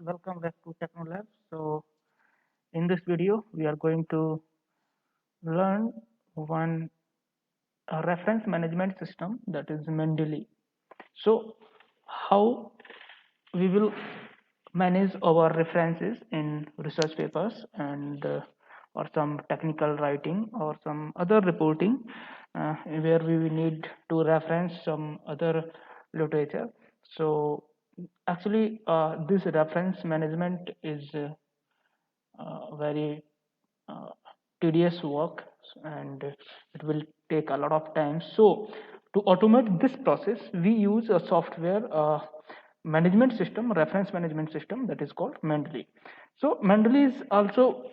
welcome back to TechnoLab. So in this video, we are going to learn one reference management system, that is Mendeley. So how we will manage our references in research papers and or some technical writing or some other reporting where we will need to reference some other literature. So actually this reference management is very uh, tedious work, and it will take a lot of time. So to automate this process, we use a software management system, reference management system, that is called Mendeley. So Mendeley is also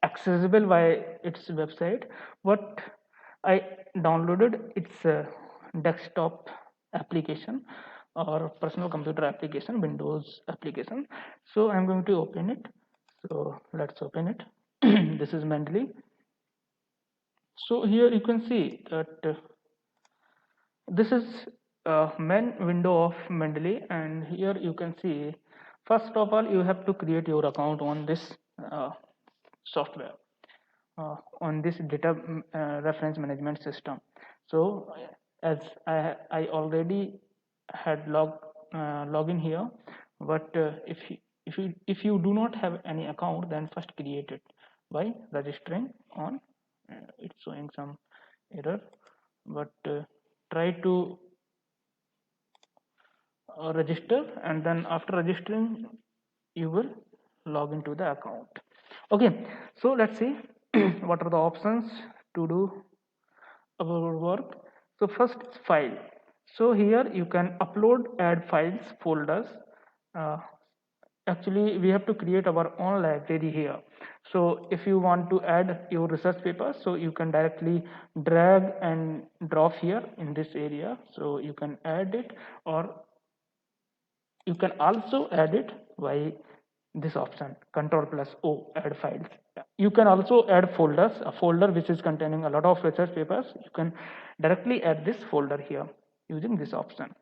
accessible by its website. What I downloaded its desktop application or personal computer application, Windows application. So I'm going to open it. So let's open it. This is Mendeley. So here you can see that this is a main window of Mendeley, and here you can see first of all you have to create your account on this software, on this data reference management system. So as I already had login here, but if you do not have any account, then first create it by registering on. It's showing some error, but try to register, and then after registering you will log into the account. Okay, so let's see what are the options to do our work. So first is file. So here you can upload, add files, folders. uh, Actually we have to create our own library here. So if you want to add your research paper, so you can directly drag and drop here in this area, so you can add it, or you can also add it by this option, Control plus O, add files. You can also add folders, a folder which is containing a lot of research papers. You can directly add this folder here using this option.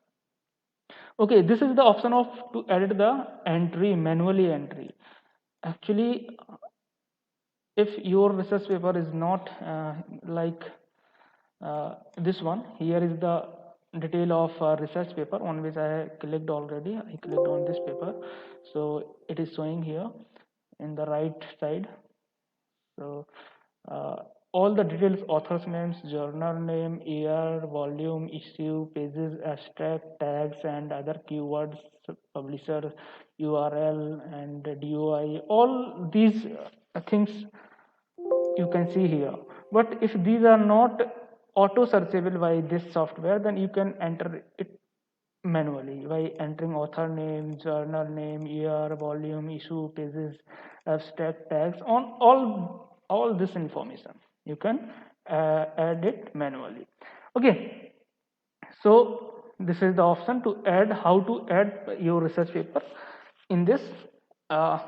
Okay, this is the option of to edit the entry, manually entry. Actually, if your research paper is not like this one, here is the detail of research paper on which I clicked already. I clicked on this paper, so it is showing here in the right side. So uh, all the details, authors names, journal name, year, volume, issue, pages, abstract, tags, and other keywords, publisher, URL, and DOI, all these things you can see here. But if these are not auto searchable by this software, then you can enter it manually by entering author name, journal name, year, volume, issue, pages, abstract, tags, on all this information you can add it manually. Okay, so this is the option to add, how to add your research paper in this uh,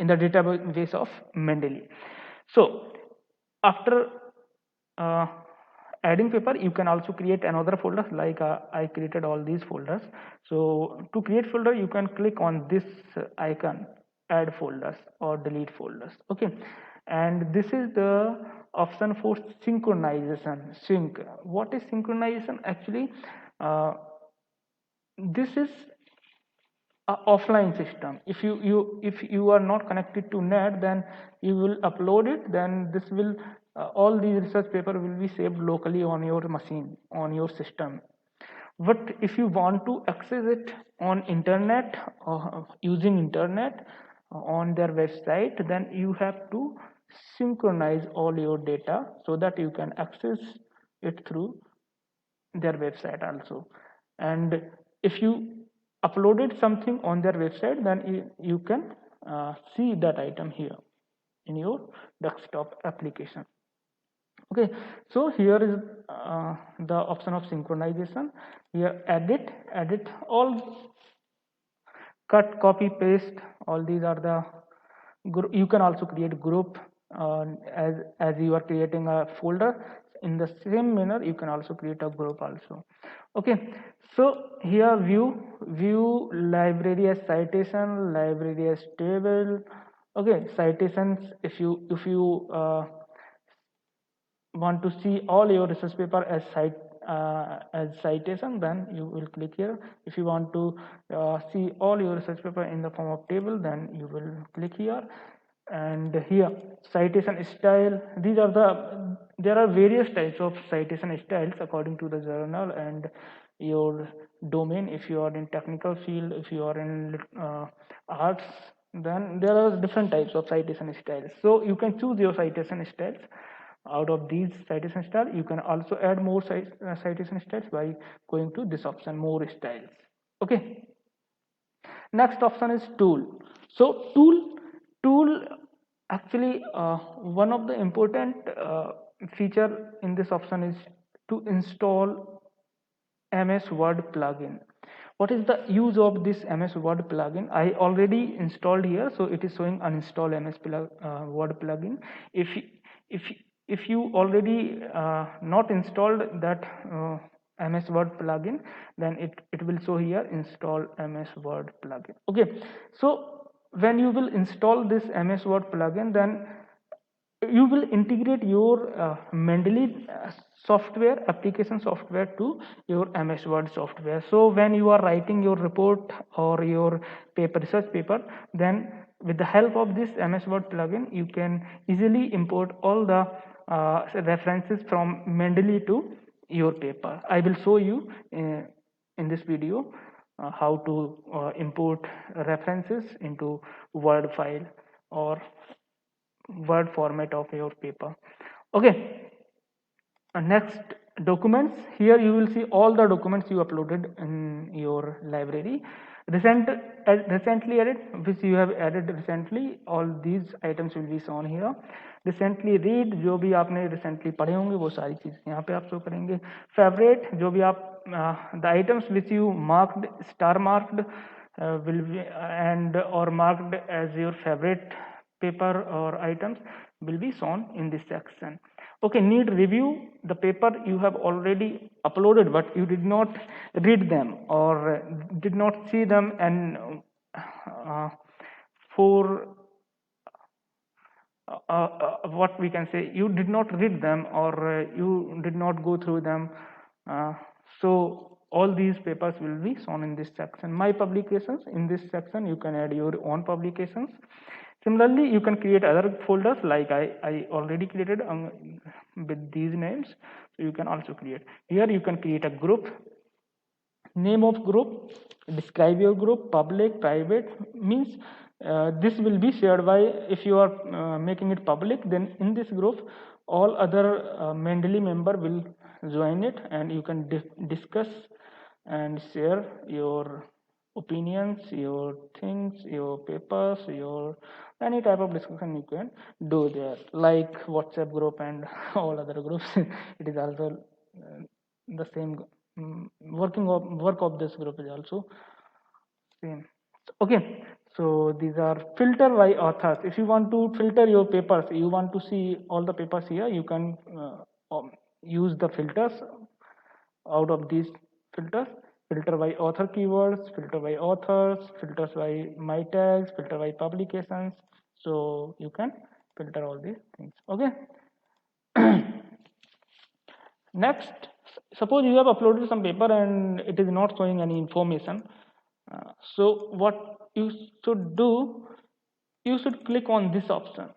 in the database of Mendeley. So after uh, adding paper, you can also create another folder, like I created all these folders. So to create folder, you can click on this icon, add folders or delete folders. Okay, and this is the option for synchronization. What is synchronization? Actually this is a offline system. If you are not connected to net, then you will upload it, then this will all these research paper will be saved locally on your machine, on your system. But if you want to access it on internet, using internet on their website, then you have to synchronize all your data so that you can access it through their website also. And if you uploaded something on their website, then you can see that item here in your desktop application. Okay, so here is the option of synchronization. Here edit all, cut, copy, paste, all these are the you can also create group as you are creating a folder. in the same manner you can also create a group also. Okay, so here view library as citation, library as table. Okay, citations, if you want to see all your research paper as citation, then you will click here. If you want to see all your research paper in the form of table, then you will click here. And here citation style, these are there are various types of citation styles according to the journal and your domain. If you are in technical field, if you are in arts, then there are different types of citation styles, so you can choose your citation styles. Out of these citation style, you can also add more citation styles by going to this option, more styles. Okay, next option is tool. So tool actually, one of the important feature in this option is to install MS Word plugin. What is the use of this MS Word plugin? I already installed here, so it is showing uninstall Word plugin. If if you already not installed that MS Word plugin, then it will show here install MS Word plugin. Okay, so when you will install this MS Word plugin, then you will integrate your Mendeley software, application software, to your MS Word software. So when you are writing your report or your research paper, then with the help of this MS Word plugin, you can easily import all the references from Mendeley to your paper. I will show you in this video how to import references into Word file or Word format of your paper. Okay, next, documents. Here you will see all the documents you uploaded in your library. Recently added, which you have added recently, all these items will be shown here. Recently read, जो भी आपने recently पढ़े होंगे वो सारी चीज़ यहाँ पे आप शो करेंगे. Favorite, जो भी आप the items which you marked, star marked, will be and or marked as your favorite paper or items will be shown in this section. Okay, need review, the paper you have already uploaded but you did not read them or did not see them, and for what we can say, you did not read them or you did not go through them. So all these papers will be shown in this section. My publications, in this section you can add your own publications. Similarly, you can create other folders, like I already created with these names, so you can also create. Here you can create a group, name of group, describe your group, public, private, means this will be shared by, if you are making it public, then in this group all other Mendeley member will join it, and you can discuss and share your opinions, your things, your papers, your any type of discussion you can do there, like WhatsApp group and all other groups. It is also the same. Work of this group is also same. Okay, so these are filter by authors. If you want to filter your papers, you want to see all the papers here, you can use the filters. Out of these filters, filter by author keywords, filter by authors, filters by my tags, filter by publications. So you can filter all these things. Okay. Next, suppose you have uploaded some paper and it is not showing any information. So what you should do, you should click on this option.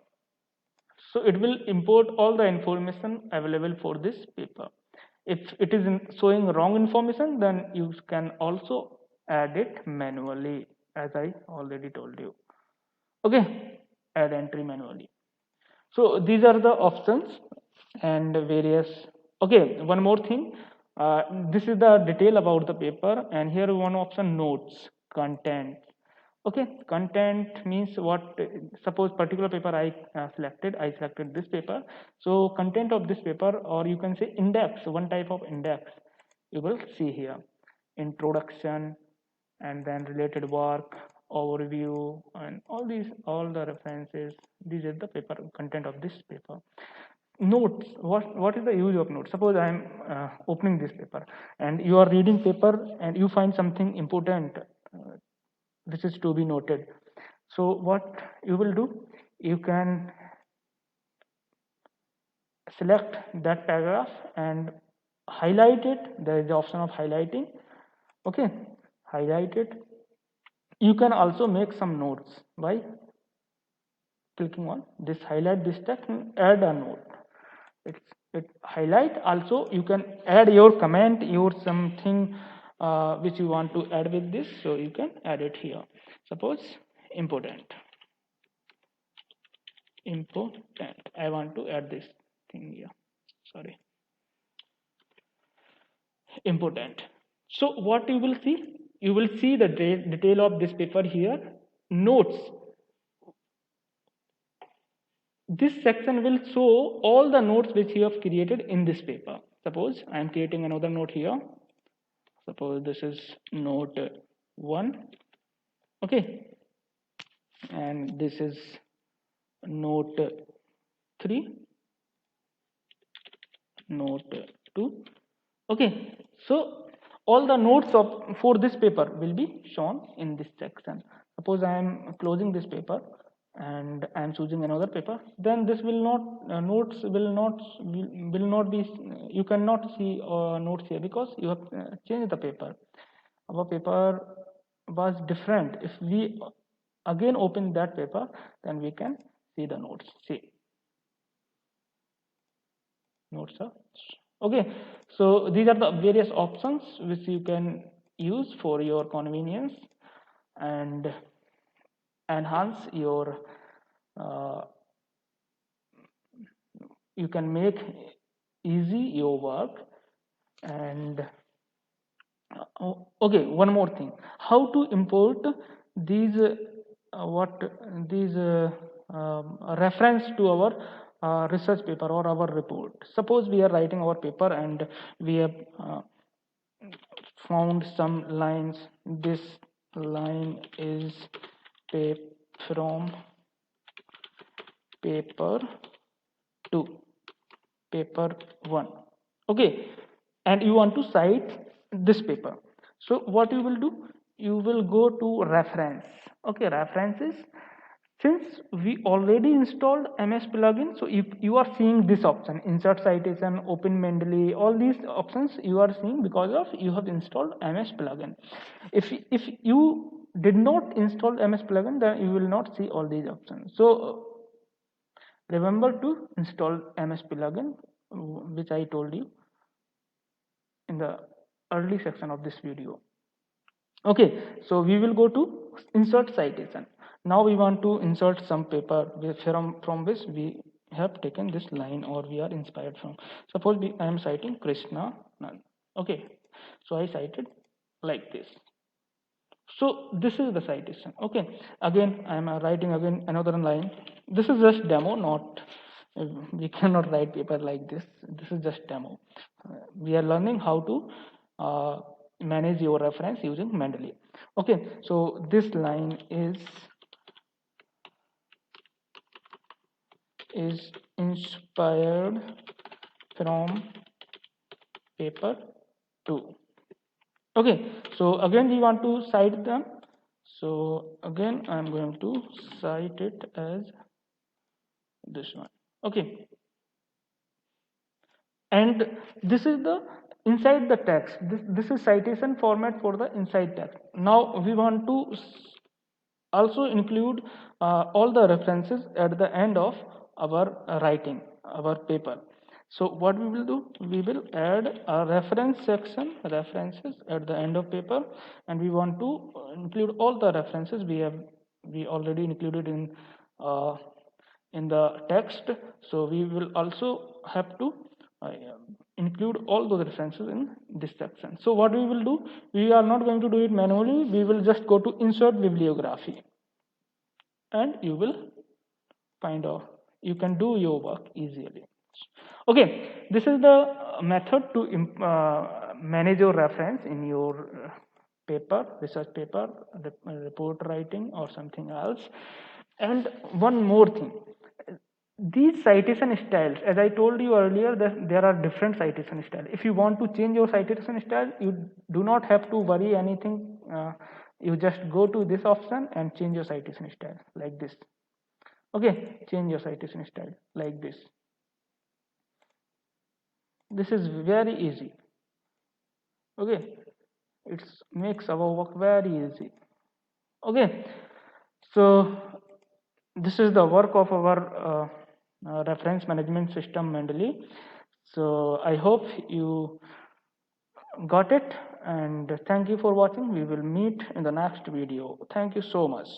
So it will import all the information available for this paper. If it is showing wrong information, then you can also add it manually, as I already told you. Okay, add entry manually. So these are the options and various. Okay, one more thing. This is the detail about the paper, and here one option, notes, content. Okay, content means what? Suppose particular paper I selected this paper. So content of this paper, or you can say index, one type of index you will see here: introduction, and then related work, overview, and all the references. These are the paper content of this paper. Notes. What is the use of notes? Suppose I am opening this paper and you are reading paper and you find something important which is to be noted. So what you will do, you can select that paragraph and highlight it. There is the option of highlighting. Okay, highlight it. You can also make some notes by clicking on this highlight this text and add a note. It highlight. Also you can add your comment, your something which you want to add with this, so you can add it here. Suppose important. I want to add this thing here. Sorry, important. So what you will see, you will see the detail of this paper here. Notes. This section will show all the notes which you have created in this paper. Suppose I am creating another note here. Suppose this is note 1. Okay, and this is note 3, note 2. Okay, so all the notes of for this paper will be shown in this section. Suppose I am closing this paper and I am choosing another paper, then this will not notes will not be, you cannot see notes here because you have changed the paper. Our paper was different. If we again open that paper, then we can see the notes. See, notes are okay. So these are the various options which you can use for your convenience and enhance your you can make easy your work. And okay, one more thing, how to import these what these reference to our research paper or our report. Suppose we are writing our paper and we have found some lines. This line is from paper 2, paper 1. Okay, and you want to cite this paper. So what you will do, you will go to reference. Okay, references. Since we already installed MS plugin, so if you are seeing this option, insert citation, open Mendeley, all these options you are seeing because of you have installed MS plugin. If you did not install MS plugin, then you will not see all these options. So remember to install MS plugin, which I told you in the early section of this video. Okay, so we will go to insert citation. Now we want to insert some paper from which we have taken this line or we are inspired from. Suppose I am citing Krishna Nand. Okay, so I cited like this. So this is the citation. Okay, again I am writing again another line. This is just demo, not we cannot write paper like this. This is just demo. We are learning how to manage your reference using Mendeley. Okay, so this line is inspired from paper 2. Okay, so again we want to cite them. So again I am going to cite it as this one. Okay, and this is the inside the text. This is citation format for the inside text. Now we want to also include all the references at the end of our writing, our paper. So what we will do, we will add a reference section, references at the end of paper, and we want to include all the references we already included in the text. So we will also have to include all those references in this section. So what we will do, we are not going to do it manually. We will just go to insert bibliography and you will kind of, you can do your work easily. Okay, this is the method to manage your reference in your paper, research paper, report writing or something else. And one more thing, these citation styles, as I told you earlier, that there are different citation styles. If you want to change your citation style, you do not have to worry anything. You just go to this option and change your citation style like this. Okay, change your citation style like this. This is very easy. Okay, it makes our work very easy. Okay, so this is the work of our reference management system, Mendeley. So I hope you got it, and thank you for watching. We will meet in the next video. Thank you so much.